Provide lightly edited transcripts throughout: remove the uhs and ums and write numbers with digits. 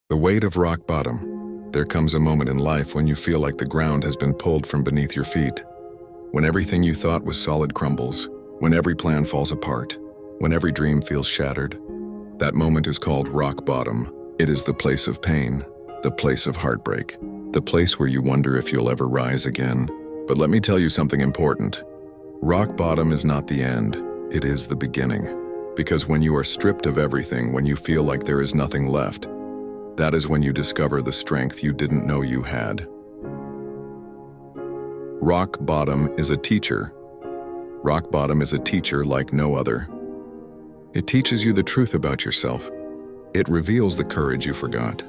The weight of rock bottom. There comes a moment in life when you feel like the ground has been pulled from beneath your feet. When everything you thought was solid crumbles. When every plan falls apart. When every dream feels shattered. That moment is called rock bottom. It is the place of pain, the place of heartbreak, the place where you wonder if you'll ever rise again. But let me tell you something important. Rock bottom is not the end, it is the beginning. Because when you are stripped of everything, when you feel like there is nothing left, that is when you discover the strength you didn't know you had. Rock bottom is a teacher. Rock bottom is a teacher like no other. It teaches you the truth about yourself. It reveals the courage you forgot.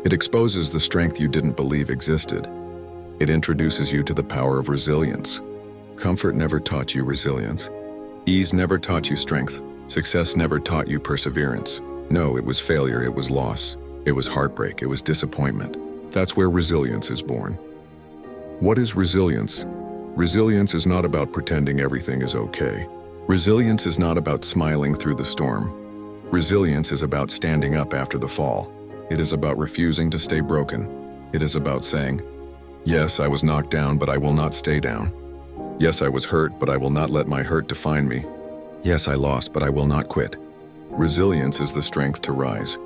It exposes the strength you didn't believe existed. It introduces you to the power of resilience. Comfort never taught you resilience. Ease never taught you strength. Success never taught you perseverance. No, it was failure, it was loss. It was heartbreak, it was disappointment. That's where resilience is born. What is resilience? Resilience is not about pretending everything is okay. Resilience is not about smiling through the storm. Resilience is about standing up after the fall. It is about refusing to stay broken. It is about saying, yes, I was knocked down, but I will not stay down. Yes, I was hurt, but I will not let my hurt define me. Yes, I lost, but I will not quit. Resilience is the strength to rise.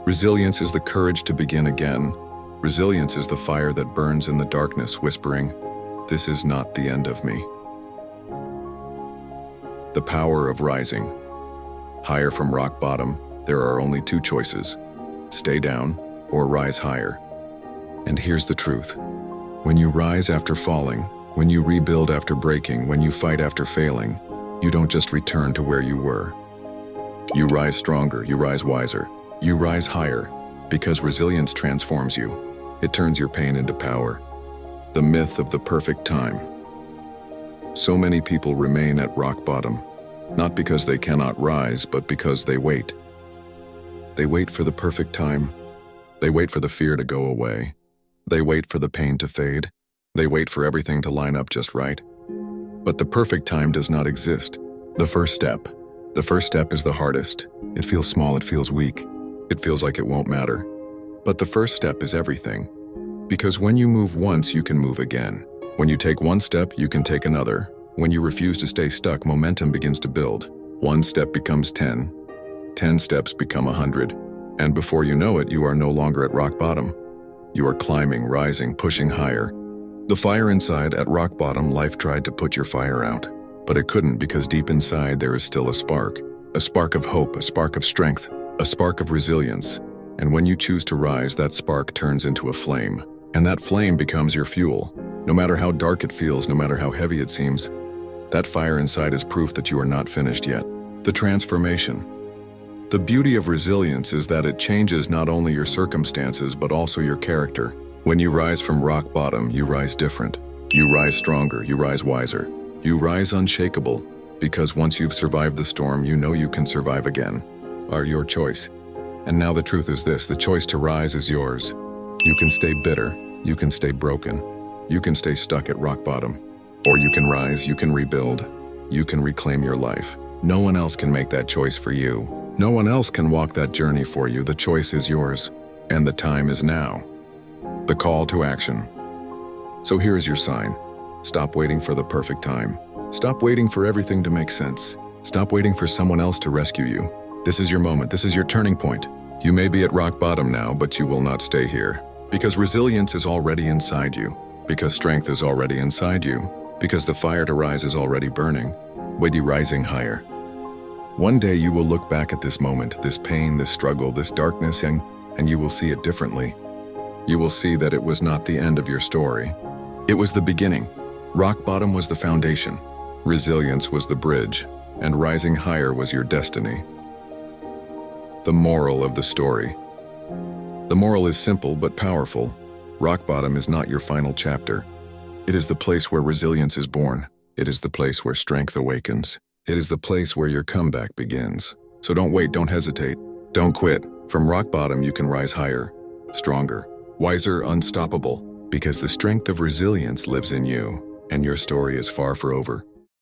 Resilience is the courage to begin again. Resilience is the fire that burns in the darkness, whispering, this is not the end of me. The power of rising. Higher from rock bottom, there are only two choices. Stay down or rise higher. And here's the truth. When you rise after falling, when you rebuild after breaking, when you fight after failing, you don't just return to where you were. You rise stronger, you rise wiser. You rise higher, because resilience transforms you. It turns your pain into power. The myth of the perfect time. So many people remain at rock bottom, not because they cannot rise, but because they wait. They wait for the perfect time. They wait for the fear to go away. They wait for the pain to fade. They wait for everything to line up just right. But the perfect time does not exist. The first step is the hardest. It feels small, it feels weak. It feels like it won't matter. But the first step is everything. Because when you move once, you can move again. When you take one step, you can take another. When you refuse to stay stuck, momentum begins to build. One step becomes 10. 10 steps become 100. And before you know it, you are no longer at rock bottom. You are climbing, rising, pushing higher. The fire inside, at rock bottom, life tried to put your fire out. But it couldn't, because deep inside there is still a spark. A spark of hope, a spark of strength. A spark of resilience. And when you choose to rise, that spark turns into a flame. And that flame becomes your fuel. No matter how dark it feels, no matter how heavy it seems, that fire inside is proof that you are not finished yet. The transformation. The beauty of resilience is that it changes not only your circumstances, but also your character. When you rise from rock bottom, you rise different. You rise stronger, you rise wiser. You rise unshakable, because once you've survived the storm, you know you can survive again. Are your choice. And now the truth is this, the choice to rise is yours. You can stay bitter, you can stay broken, you can stay stuck at rock bottom. Or you can rise, you can rebuild, you can reclaim your life. No one else can make that choice for you. No one else can walk that journey for you. The choice is yours, and the time is now. The call to action. So here is your sign. Stop waiting for the perfect time. Stop waiting for everything to make sense. Stop waiting for someone else to rescue you. This is your moment, this is your turning point. You may be at rock bottom now, but you will not stay here. Because resilience is already inside you. Because strength is already inside you. Because the fire to rise is already burning. Wait, you rising higher. One day you will look back at this moment, this pain, this struggle, this darkness, and you will see it differently. You will see that it was not the end of your story. It was the beginning. Rock bottom was the foundation. Resilience was the bridge. And rising higher was your destiny. The moral of the story. The moral is simple but powerful. Rock bottom is not your final chapter. It is the place where resilience is born. It is the place where strength awakens. It is the place where your comeback begins. So don't wait, don't hesitate, don't quit. From rock bottom you can rise higher, stronger, wiser, unstoppable, because the strength of resilience lives in you, and your story is far from over.